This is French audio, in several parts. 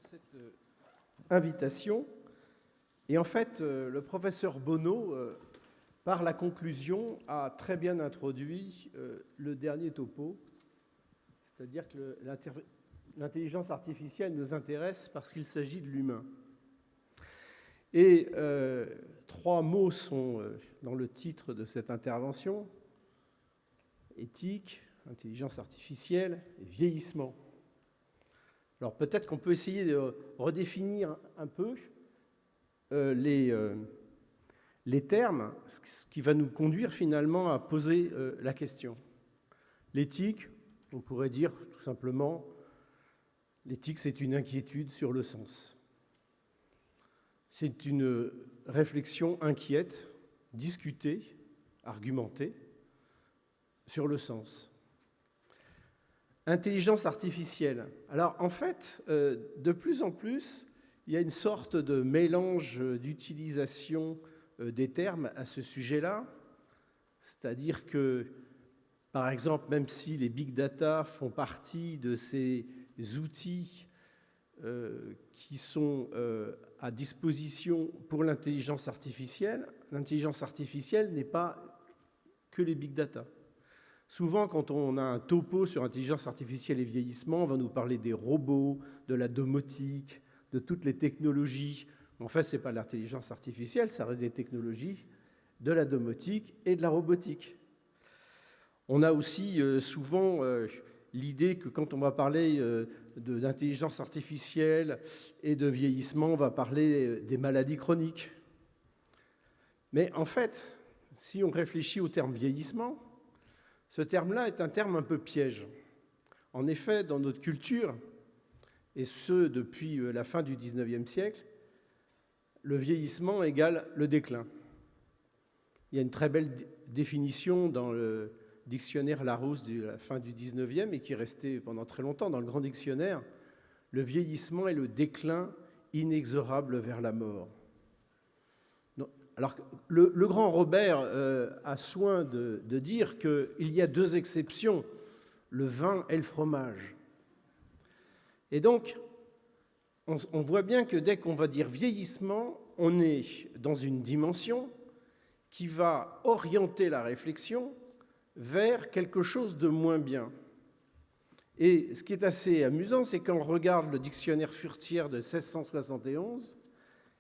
cette invitation. Et en fait, le professeur Bonneau, par la conclusion, a très bien introduit le dernier topo, c'est-à-dire que l'intelligence artificielle nous intéresse parce qu'il s'agit de l'humain. Et trois mots sont dans le titre de cette intervention: éthique, intelligence artificielle et vieillissement. Alors peut-être qu'on peut essayer de redéfinir un peu les termes, ce qui va nous conduire finalement à poser la question. L'éthique, on pourrait dire tout simplement, l'éthique c'est une inquiétude sur le sens. C'est une réflexion inquiète, discutée, argumentée sur le sens. Intelligence artificielle. Alors en fait, de plus en plus, il y a une sorte de mélange d'utilisation des termes à ce sujet-là. C'est-à-dire que, par exemple, même si les big data font partie de ces outils qui sont à disposition pour l'intelligence artificielle n'est pas que les big data. Souvent, quand on a un topo sur intelligence artificielle et vieillissement, on va nous parler des robots, de la domotique, de toutes les technologies. En fait, ce n'est pas l'intelligence artificielle, ça reste des technologies, de la domotique et de la robotique. On a aussi souvent l'idée que quand on va parler d'intelligence artificielle et de vieillissement, on va parler des maladies chroniques. Mais en fait, si on réfléchit au terme vieillissement, ce terme-là est un terme un peu piège. En effet, dans notre culture, et ce depuis la fin du XIXe siècle, le vieillissement égale le déclin. Il y a une très belle définition dans le dictionnaire Larousse de la fin du XIXe et qui est resté pendant très longtemps dans le grand dictionnaire. Le vieillissement est le déclin inexorable vers la mort. Alors, le grand Robert a soin de dire qu'il y a deux exceptions, le vin et le fromage. Et donc, on voit bien que dès qu'on va dire vieillissement, on est dans une dimension qui va orienter la réflexion vers quelque chose de moins bien. Et ce qui est assez amusant, c'est quand on regarde le dictionnaire Furtière de 1671,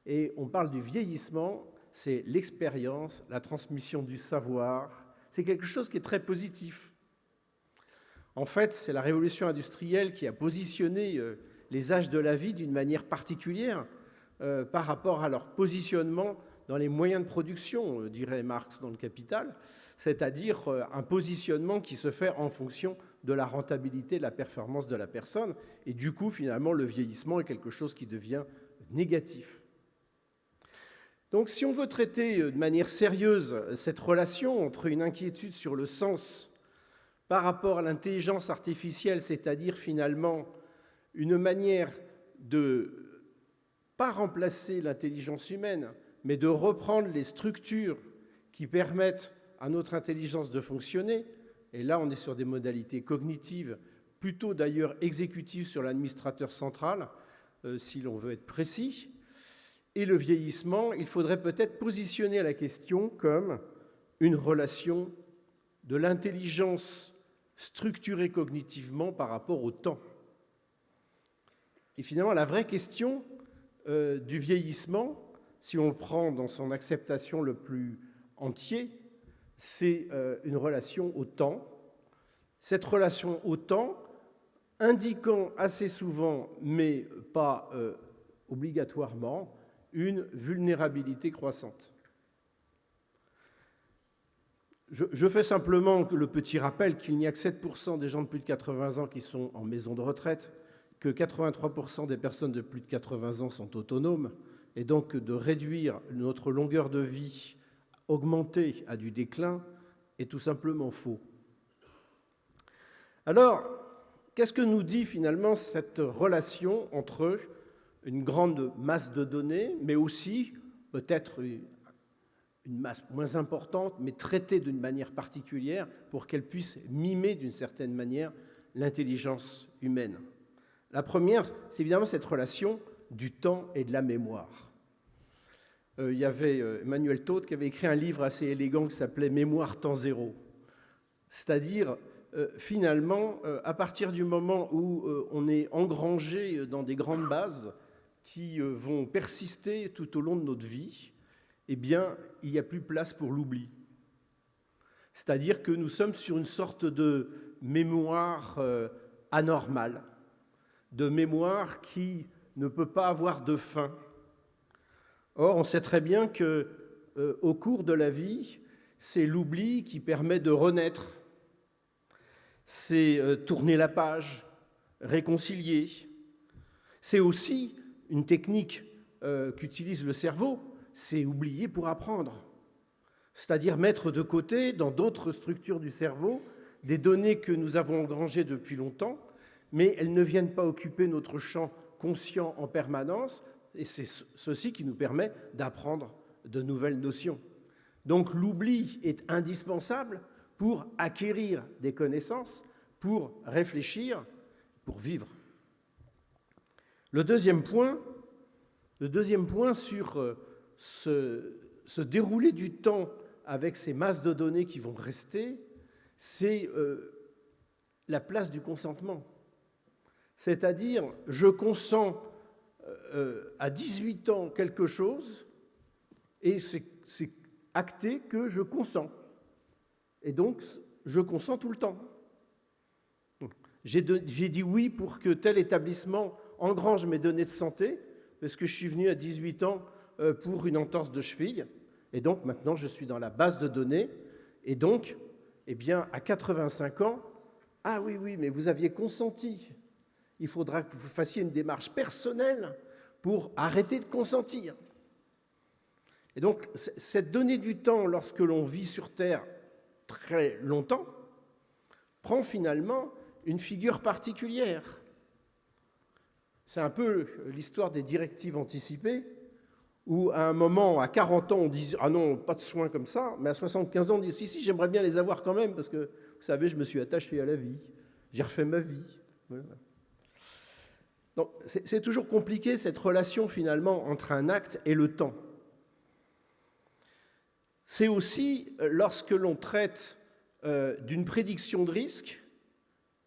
et on parle du vieillissement, c'est l'expérience, la transmission du savoir. C'est quelque chose qui est très positif. En fait, c'est la révolution industrielle qui a positionné les âges de la vie d'une manière particulière par rapport à leur positionnement dans les moyens de production, dirait Marx dans le Capital, c'est-à-dire un positionnement qui se fait en fonction de la rentabilité, de la performance de la personne. Et du coup, finalement, le vieillissement est quelque chose qui devient négatif. Donc, si on veut traiter de manière sérieuse cette relation entre une inquiétude sur le sens par rapport à l'intelligence artificielle, c'est-à-dire finalement une manière de pas remplacer l'intelligence humaine, mais de reprendre les structures qui permettent à notre intelligence de fonctionner, et là on est sur des modalités cognitives, plutôt d'ailleurs exécutives sur l'administrateur central, si l'on veut être précis, et le vieillissement, il faudrait peut-être positionner la question comme une relation de l'intelligence structurée cognitivement par rapport au temps. Et finalement, la vraie question du vieillissement, si on le prend dans son acceptation le plus entier, c'est une relation au temps. Cette relation au temps indiquant assez souvent, mais pas obligatoirement, une vulnérabilité croissante. Je fais simplement le petit rappel qu'il n'y a que 7% des gens de plus de 80 ans qui sont en maison de retraite, que 83% des personnes de plus de 80 ans sont autonomes, et donc de réduire notre longueur de vie augmentée à du déclin est tout simplement faux. Alors, qu'est-ce que nous dit finalement cette relation entre une grande masse de données, mais aussi peut-être une masse moins importante, mais traitée d'une manière particulière pour qu'elle puisse mimer d'une certaine manière l'intelligence humaine? La première, c'est évidemment cette relation du temps et de la mémoire. Il y avait Emmanuel Todt qui avait écrit un livre assez élégant qui s'appelait « Mémoire temps zéro ». C'est-à-dire, finalement, à partir du moment où on est engrangé dans des grandes bases qui vont persister tout au long de notre vie, eh bien, il n'y a plus place pour l'oubli. C'est-à-dire que nous sommes sur une sorte de mémoire anormale, de mémoire qui ne peut pas avoir de fin. Or, on sait très bien que, au cours de la vie, c'est l'oubli qui permet de renaître. C'est tourner la page, réconcilier. C'est aussi une technique qu'utilise le cerveau, c'est oublier pour apprendre. C'est-à-dire mettre de côté, dans d'autres structures du cerveau, des données que nous avons engrangées depuis longtemps, mais elles ne viennent pas occuper notre champ conscient en permanence, et c'est ceci qui nous permet d'apprendre de nouvelles notions. Donc l'oubli est indispensable pour acquérir des connaissances, pour réfléchir, pour vivre. Le deuxième point sur ce déroulé du temps avec ces masses de données qui vont rester, c'est la place du consentement. C'est-à-dire, je consens à 18 ans quelque chose, et c'est acté que je consens. Et donc, je consens tout le temps. J'ai dit oui pour que tel établissement engrange mes données de santé, parce que je suis venu à 18 ans pour une entorse de cheville, et donc maintenant je suis dans la base de données, et donc, eh bien, à 85 ans, ah oui, mais vous aviez consenti. Il faudra que vous fassiez une démarche personnelle pour arrêter de consentir. Et donc, cette donnée du temps, lorsque l'on vit sur Terre très longtemps, prend finalement une figure particulière. C'est un peu l'histoire des directives anticipées, où à un moment, à 40 ans, on dit « Ah non, pas de soins comme ça », mais à 75 ans, on dit « Si, j'aimerais bien les avoir quand même, parce que, vous savez, je me suis attaché à la vie, j'ai refait ma vie. » Voilà. Donc, c'est toujours compliqué, cette relation, finalement, entre un acte et le temps. C'est aussi lorsque l'on traite d'une prédiction de risque,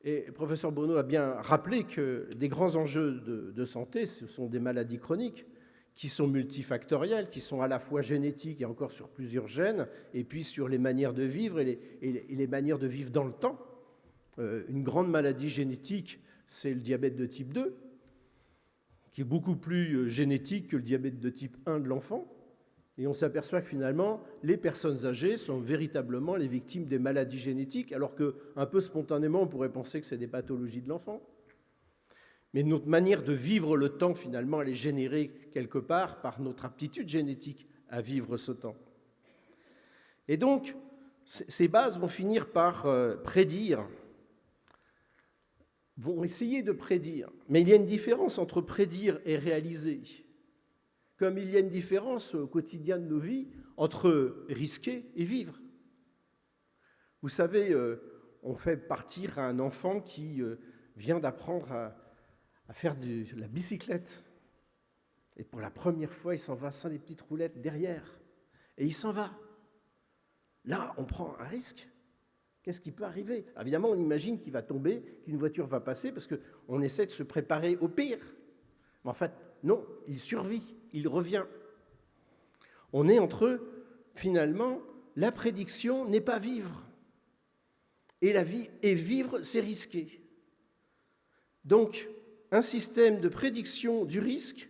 et le professeur Bruno a bien rappelé que des grands enjeux de santé, ce sont des maladies chroniques qui sont multifactorielles, qui sont à la fois génétiques et encore sur plusieurs gènes, et puis sur les manières de vivre et les manières de vivre dans le temps. Une grande maladie génétique, c'est le diabète de type 2, qui est beaucoup plus génétique que le diabète de type 1 de l'enfant. Et on s'aperçoit que finalement, les personnes âgées sont véritablement les victimes des maladies génétiques, alors qu'un peu spontanément, on pourrait penser que c'est des pathologies de l'enfant. Mais notre manière de vivre le temps, finalement, elle est générée quelque part par notre aptitude génétique à vivre ce temps. Et donc, ces bases vont finir par prédire, vont essayer de prédire. Mais il y a une différence entre prédire et réaliser. Comme il y a une différence au quotidien de nos vies entre risquer et vivre. Vous savez, on fait partir un enfant qui vient d'apprendre à faire de la bicyclette. Et pour la première fois, il s'en va sans les petites roulettes derrière. Et il s'en va. Là, on prend un risque. Qu'est-ce qui peut arriver? Évidemment, on imagine qu'il va tomber, qu'une voiture va passer, parce qu'on essaie de se préparer au pire. Mais en fait, non, il survit, il revient. On est entre, finalement, la prédiction n'est pas vivre. Et la vie, et vivre, c'est risquer. Donc, un système de prédiction du risque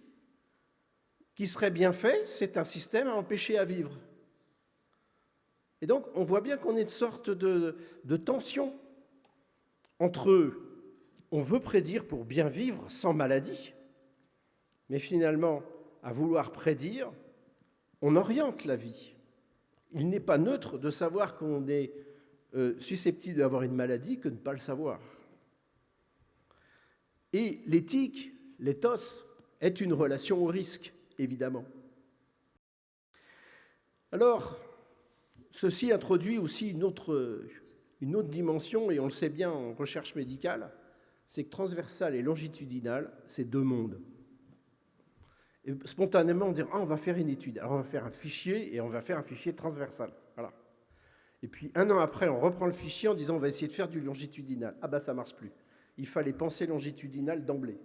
qui serait bien fait, c'est un système à empêcher à vivre. Et donc, on voit bien qu'on est une sorte de tension entre on veut prédire pour bien vivre sans maladie, mais finalement, à vouloir prédire, on oriente la vie. Il n'est pas neutre de savoir qu'on est susceptible d'avoir une maladie que de ne pas le savoir. Et l'éthique, l'éthos, est une relation au risque, évidemment. Alors, ceci introduit aussi une autre dimension, et on le sait bien en recherche médicale, c'est que transversal et longitudinal, c'est deux mondes. Et spontanément, on dit on va faire une étude. Alors on va faire un fichier et on va faire un fichier transversal. Voilà. Et puis un an après, on reprend le fichier en disant on va essayer de faire du longitudinal. Ah ben ça marche plus. Il fallait penser longitudinal d'emblée.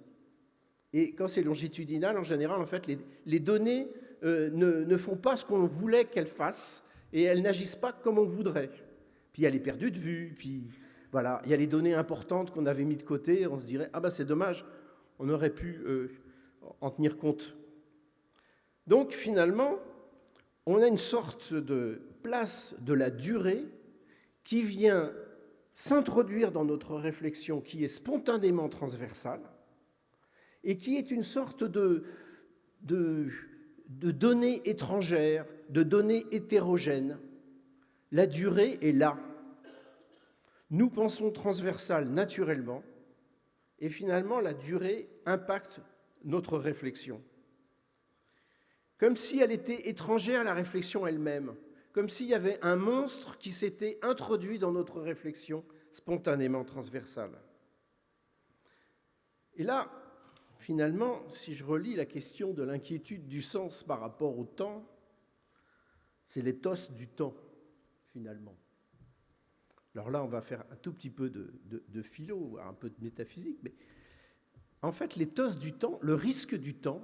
Et quand c'est longitudinal, en général, en fait, les données ne font pas ce qu'on voulait qu'elles fassent et elles n'agissent pas comme on voudrait. Puis elle est perdue de vue, puis voilà, il y a les données importantes qu'on avait mis de côté, on se dirait ah ben c'est dommage, on aurait pu en tenir compte. Donc finalement, on a une sorte de place de la durée qui vient s'introduire dans notre réflexion, qui est spontanément transversale, et qui est une sorte de données étrangères, de données hétérogènes. La durée est là. Nous pensons transversal naturellement, et finalement la durée impacte notre réflexion. Comme si elle était étrangère à la réflexion elle-même, comme s'il y avait un monstre qui s'était introduit dans notre réflexion spontanément transversale. Et là, finalement, si je relis la question de l'inquiétude du sens par rapport au temps, c'est l'éthos du temps, finalement. Alors là, on va faire un tout petit peu de philo, un peu de métaphysique, mais en fait, l'éthos du temps, le risque du temps,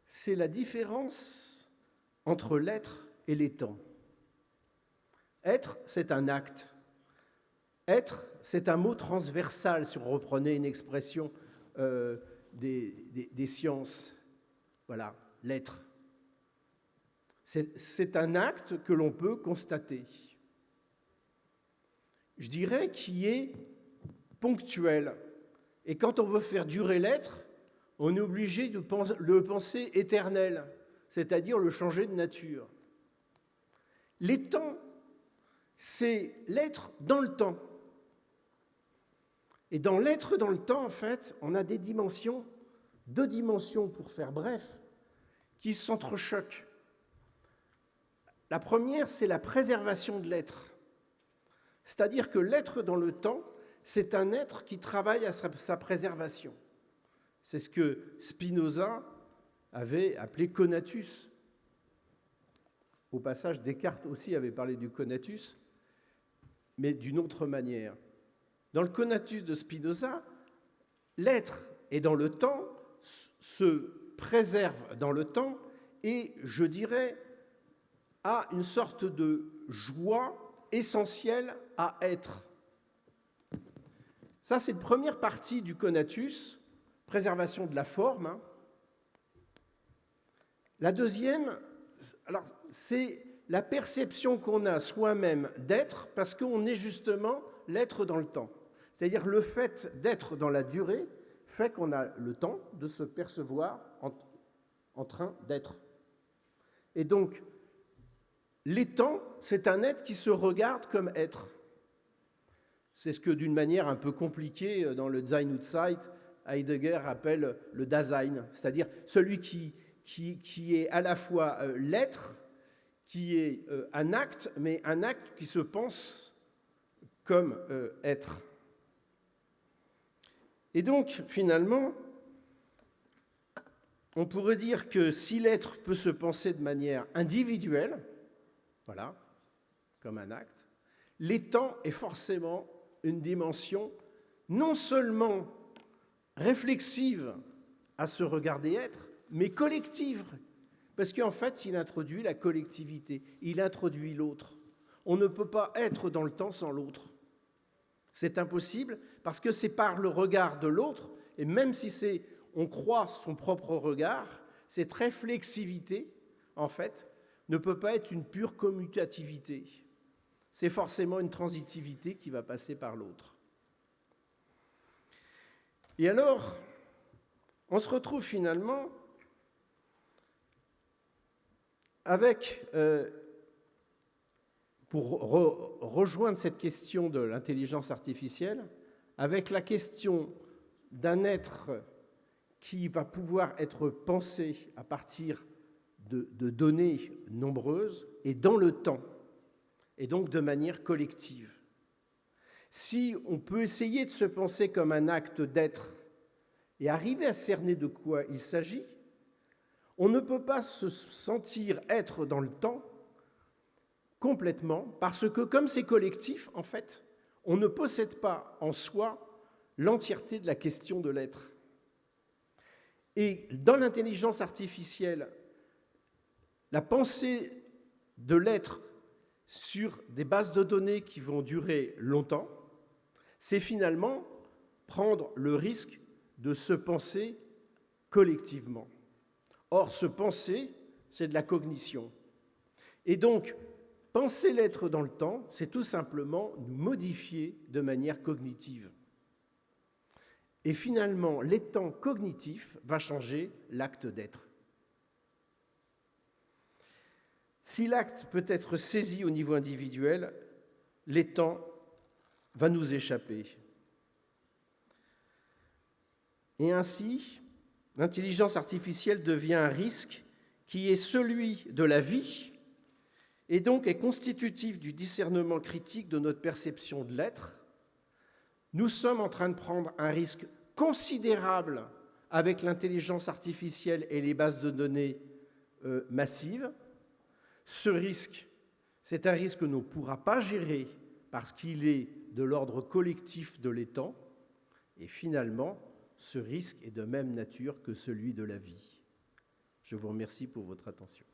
c'est la différence entre l'être et les temps. Être, c'est un acte. Être, c'est un mot transversal, si on reprenait une expression des sciences. Voilà, l'être. C'est un acte que l'on peut constater. Je dirais qui est ponctuel. Et quand on veut faire durer l'être, on est obligé de le penser éternel, c'est-à-dire le changer de nature. Les temps, c'est l'être dans le temps. Et dans l'être dans le temps, en fait, on a des dimensions, deux dimensions pour faire bref, qui s'entrechoquent. La première, c'est la préservation de l'être. C'est-à-dire que l'être dans le temps, c'est un être qui travaille à sa préservation. C'est ce que Spinoza avait appelé conatus. Au passage, Descartes aussi avait parlé du conatus, mais d'une autre manière. Dans le conatus de Spinoza, l'être est dans le temps, se préserve dans le temps et, je dirais, a une sorte de joie essentielle à être. Ça, c'est la première partie du conatus, préservation de la forme. La deuxième, alors, c'est la perception qu'on a soi-même d'être parce qu'on est justement l'être dans le temps. C'est-à-dire le fait d'être dans la durée fait qu'on a le temps de se percevoir en train d'être. Et donc, les temps, c'est un être qui se regarde comme être. C'est ce que, d'une manière un peu compliquée, dans le Sein und Zeit, Heidegger appelle le Dasein, c'est-à-dire celui qui est à la fois l'être, qui est un acte, mais un acte qui se pense comme être. Et donc, finalement, on pourrait dire que si l'être peut se penser de manière individuelle, voilà, comme un acte, les temps est forcément une dimension non seulement réflexive à se regarder être, mais collective, parce qu'en fait, il introduit la collectivité, il introduit l'autre. On ne peut pas être dans le temps sans l'autre. C'est impossible, parce que c'est par le regard de l'autre, et même si on croit son propre regard, cette réflexivité, en fait, ne peut pas être une pure commutativité. C'est forcément une transitivité qui va passer par l'autre. Et alors, on se retrouve finalement avec, pour rejoindre cette question de l'intelligence artificielle, avec la question d'un être qui va pouvoir être pensé à partir de données nombreuses et dans le temps, et donc de manière collective. Si on peut essayer de se penser comme un acte d'être et arriver à cerner de quoi il s'agit, on ne peut pas se sentir être dans le temps complètement, parce que comme c'est collectif, en fait, on ne possède pas en soi l'entièreté de la question de l'être. Et dans l'intelligence artificielle, la pensée de l'être sur des bases de données qui vont durer longtemps, c'est finalement prendre le risque de se penser collectivement. Or, se penser, c'est de la cognition. Et donc, penser l'être dans le temps, c'est tout simplement nous modifier de manière cognitive. Et finalement, l'étant cognitif va changer l'acte d'être. Si l'acte peut être saisi au niveau individuel, l'étant va nous échapper. Et ainsi, l'intelligence artificielle devient un risque qui est celui de la vie et donc est constitutif du discernement critique de notre perception de l'être. Nous sommes en train de prendre un risque considérable avec l'intelligence artificielle et les bases de données massives. Ce risque, c'est un risque que l'on ne pourra pas gérer parce qu'il est de l'ordre collectif de l'étant. Et finalement, ce risque est de même nature que celui de la vie. Je vous remercie pour votre attention.